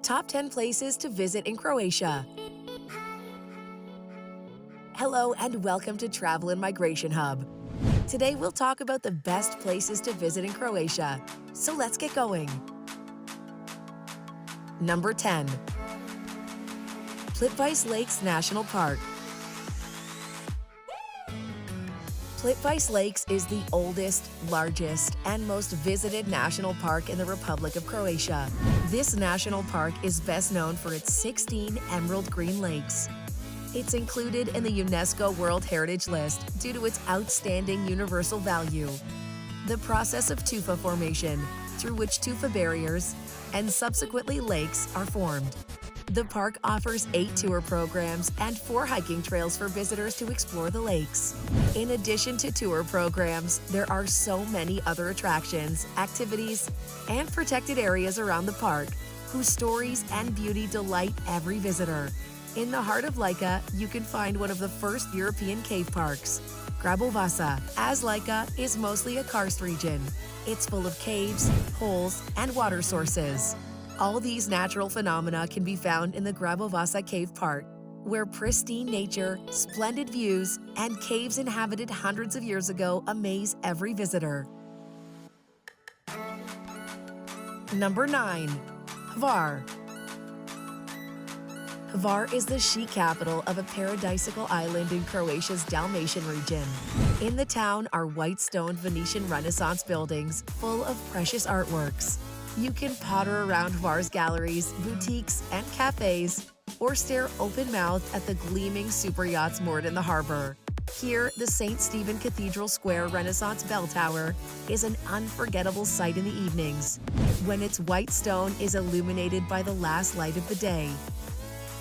Top 10 places to visit in Croatia. Hello and welcome to Travel and Migration Hub. Today we'll talk about the best places to visit in Croatia. So let's get going. Number 10. Plitvice Lakes National Park. Plitvice Lakes is the oldest, largest, and most visited national park in the Republic of Croatia. This national park is best known for its 16 emerald green lakes. It's included in the UNESCO World Heritage List due to its outstanding universal value. The process of tufa formation, through which tufa barriers and subsequently lakes are formed. The park offers 8 tour programs and 4 hiking trails for visitors to explore the lakes. In addition to tour programs, there are so many other attractions, activities, and protected areas around the park whose stories and beauty delight every visitor. In the heart of Lika, you can find one of the first European cave parks, Grabovaca, as Lika is mostly a karst region. It's full of caves, holes, and water sources. All these natural phenomena can be found in the Grabovaca Cave Park, where pristine nature, splendid views, and caves inhabited hundreds of years ago amaze every visitor. Number 9. Hvar. Hvar is the chic capital of a paradisiacal island in Croatia's Dalmatian region. In the town are white-stone Venetian Renaissance buildings full of precious artworks. You can potter around Hvar's galleries, boutiques, and cafes, or stare open-mouthed at the gleaming super yachts moored in the harbor. Here, the St. Stephen Cathedral Square Renaissance Bell Tower is an unforgettable sight in the evenings, when its white stone is illuminated by the last light of the day.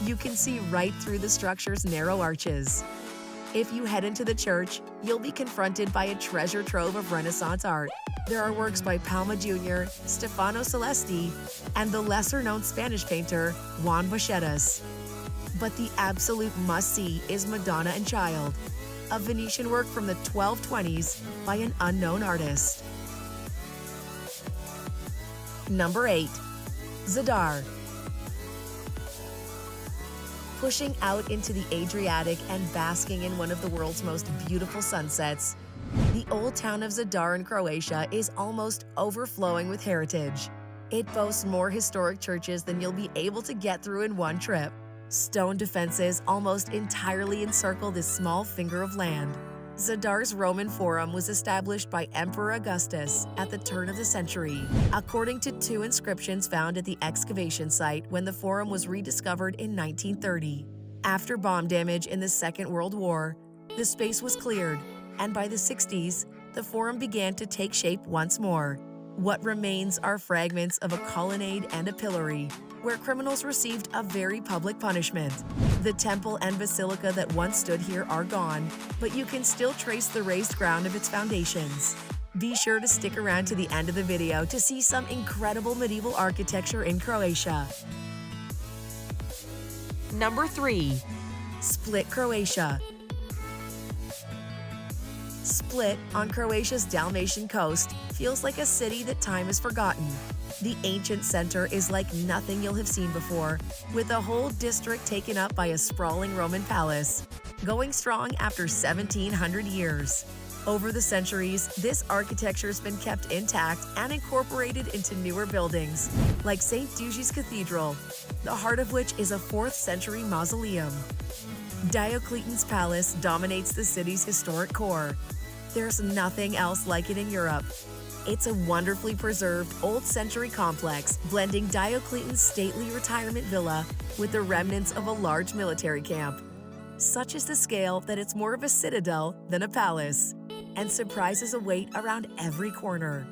You can see right through the structure's narrow arches. If you head into the church, you'll be confronted by a treasure trove of Renaissance art. There are works by Palma Jr., Stefano Celesti, and the lesser-known Spanish painter Juan Boschetas. But the absolute must-see is Madonna and Child, a Venetian work from the 1220s by an unknown artist. Number 8. Zadar. Pushing out into the Adriatic and basking in one of the world's most beautiful sunsets, the old town of Zadar in Croatia is almost overflowing with heritage. It boasts more historic churches than you'll be able to get through in one trip. Stone defenses almost entirely encircle this small finger of land. Zadar's Roman Forum was established by Emperor Augustus at the turn of the century, according to 2 inscriptions found at the excavation site when the Forum was rediscovered in 1930. After bomb damage in the Second World War, the space was cleared, and by the 60s, the Forum began to take shape once more. What remains are fragments of a colonnade and a pillory, where criminals received a very public punishment. The temple and basilica that once stood here are gone, but you can still trace the raised ground of its foundations. Be sure to stick around to the end of the video to see some incredible medieval architecture in Croatia. Number 3. Split, Croatia. Split, on Croatia's Dalmatian coast, feels like a city that time has forgotten. The ancient center is like nothing you'll have seen before, with the whole district taken up by a sprawling Roman palace, going strong after 1,700 years. Over the centuries, this architecture's been kept intact and incorporated into newer buildings, like St. Duji's Cathedral, the heart of which is a 4th century mausoleum. Diocletian's palace dominates the city's historic core. There's nothing else like it in Europe. It's a wonderfully preserved old-century complex, blending Diocletian's stately retirement villa with the remnants of a large military camp. Such is the scale that it's more of a citadel than a palace, and surprises await around every corner.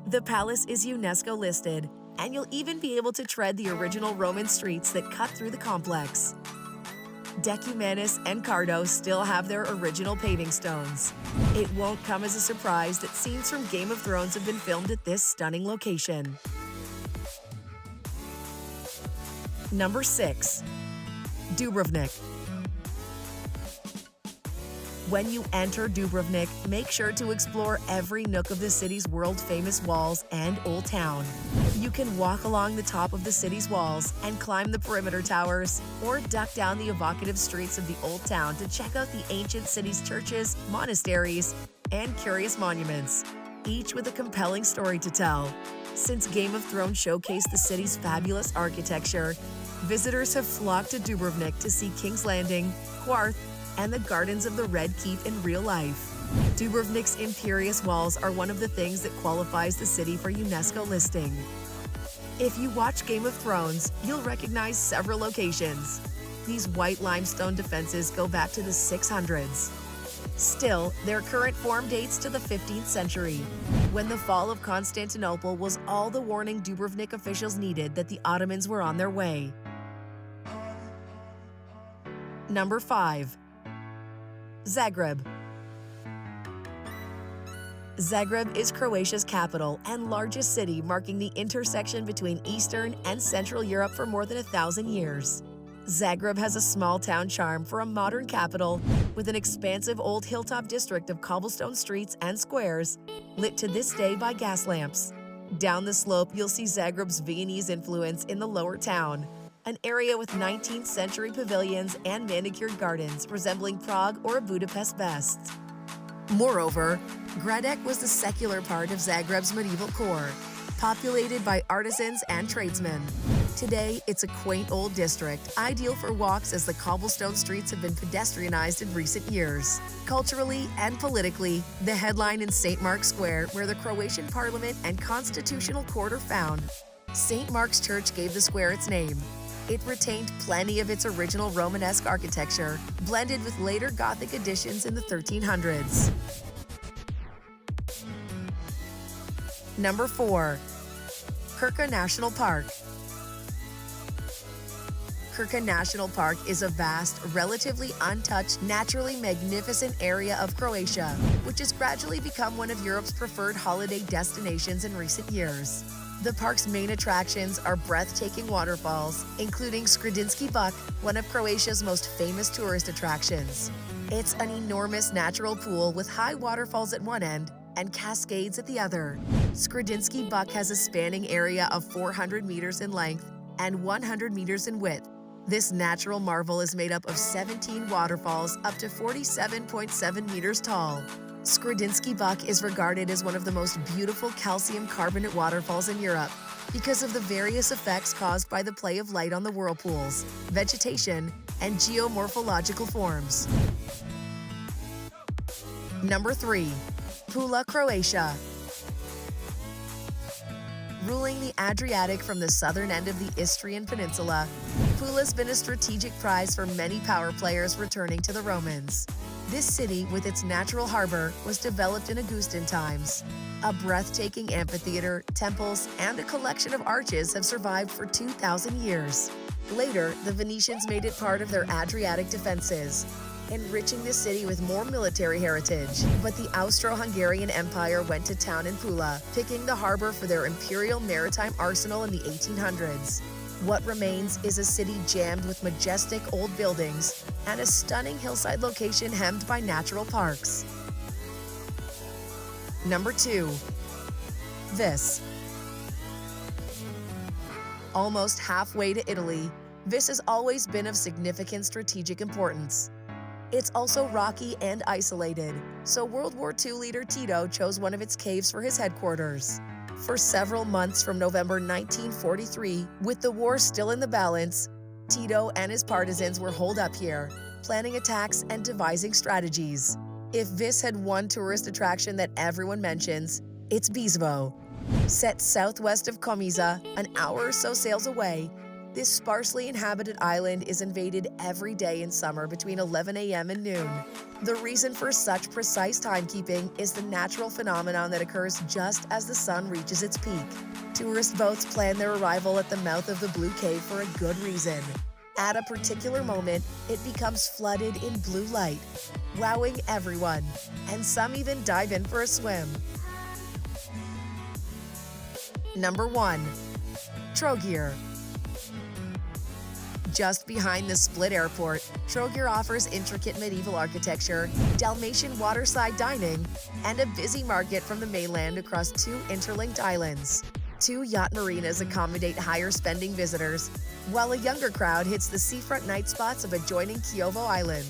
The palace is UNESCO listed, and you'll even be able to tread the original Roman streets that cut through the complex. Decumanus and Cardo still have their original paving stones. It won't come as a surprise that scenes from Game of Thrones have been filmed at this stunning location. Number 6. Dubrovnik. When you enter Dubrovnik, make sure to explore every nook of the city's world-famous walls and Old Town. You can walk along the top of the city's walls and climb the perimeter towers, or duck down the evocative streets of the Old Town to check out the ancient city's churches, monasteries, and curious monuments, each with a compelling story to tell. Since Game of Thrones showcased the city's fabulous architecture, visitors have flocked to Dubrovnik to see King's Landing, Hvar, and the Gardens of the Red Keep in real life. Dubrovnik's imperious walls are one of the things that qualifies the city for UNESCO listing. If you watch Game of Thrones, you'll recognize several locations. These white limestone defenses go back to the 600s. Still, their current form dates to the 15th century, when the fall of Constantinople was all the warning Dubrovnik officials needed that the Ottomans were on their way. Number 5. Zagreb. Zagreb is Croatia's capital and largest city, marking the intersection between Eastern and Central Europe for more than 1,000 years. Zagreb has a small-town charm for a modern capital, with an expansive old hilltop district of cobblestone streets and squares, lit to this day by gas lamps. Down the slope, you'll see Zagreb's Viennese influence in the lower town, an area with 19th century pavilions and manicured gardens resembling Prague or Budapest best. Moreover, Gradec was the secular part of Zagreb's medieval core, populated by artisans and tradesmen. Today, it's a quaint old district, ideal for walks as the cobblestone streets have been pedestrianized in recent years. Culturally and politically, the headline in St. Mark's Square, where the Croatian Parliament and Constitutional Court are found. St. Mark's Church gave the square its name. It retained plenty of its original Romanesque architecture, blended with later Gothic additions in the 1300s. Number 4. Krka National Park. Krka National Park is a vast, relatively untouched, naturally magnificent area of Croatia, which has gradually become one of Europe's preferred holiday destinations in recent years. The park's main attractions are breathtaking waterfalls, including Skradinski Buk, one of Croatia's most famous tourist attractions. It's an enormous natural pool with high waterfalls at one end and cascades at the other. Skradinski Buk has a spanning area of 400 meters in length and 100 meters in width. This natural marvel is made up of 17 waterfalls up to 47.7 meters tall. Skradinski Buk is regarded as one of the most beautiful calcium carbonate waterfalls in Europe because of the various effects caused by the play of light on the whirlpools, vegetation, and geomorphological forms. Number 3. Pula, Croatia. Ruling the Adriatic from the southern end of the Istrian Peninsula, Pula's been a strategic prize for many power players returning to the Romans. This city, with its natural harbor, was developed in Augustan times. A breathtaking amphitheater, temples, and a collection of arches have survived for 2,000 years. Later, the Venetians made it part of their Adriatic defenses, enriching the city with more military heritage. But the Austro-Hungarian Empire went to town in Pula, picking the harbor for their imperial maritime arsenal in the 1800s. What remains is a city jammed with majestic old buildings and a stunning hillside location hemmed by natural parks. Number 2. Vis. Almost halfway to Italy, Vis has always been of significant strategic importance. It's also rocky and isolated, so World War II leader Tito chose one of its caves for his headquarters. For several months from November 1943, with the war still in the balance, Tito and his partisans were holed up here, planning attacks and devising strategies. If Vis had one tourist attraction that everyone mentions, it's Bizvo. Set southwest of Komiža, an hour or so sails away, this sparsely inhabited island is invaded every day in summer between 11 a.m. and noon. The reason for such precise timekeeping is the natural phenomenon that occurs just as the sun reaches its peak. Tourist boats plan their arrival at the mouth of the Blue Cave for a good reason. At a particular moment, it becomes flooded in blue light, wowing everyone, and some even dive in for a swim. Number 1. Trogir. Just behind the Split Airport, Trogir offers intricate medieval architecture, Dalmatian waterside dining, and a busy market from the mainland across 2 interlinked islands. 2 yacht marinas accommodate higher-spending visitors, while a younger crowd hits the seafront night spots of adjoining Kiovo Island.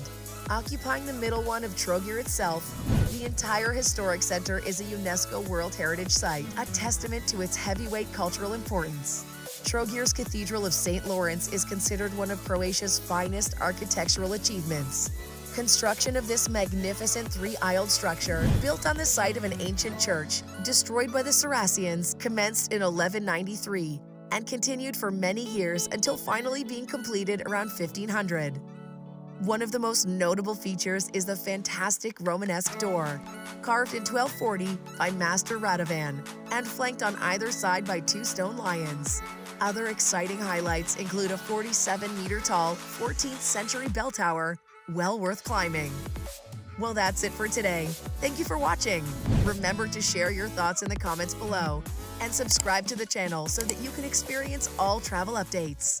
Occupying the middle one of Trogir itself, the entire historic center is a UNESCO World Heritage Site, a testament to its heavyweight cultural importance. Trogir's Cathedral of St. Lawrence is considered one of Croatia's finest architectural achievements. Construction of this magnificent 3-aisled structure, built on the site of an ancient church, destroyed by the Saracens, commenced in 1193 and continued for many years until finally being completed around 1500. One of the most notable features is the fantastic Romanesque door, carved in 1240 by Master Radovan and flanked on either side by 2 stone lions. Other exciting highlights include a 47-meter-tall 14th century bell tower, well worth climbing. Well, that's it for today. Thank you for watching. Remember to share your thoughts in the comments below and subscribe to the channel so that you can experience all travel updates.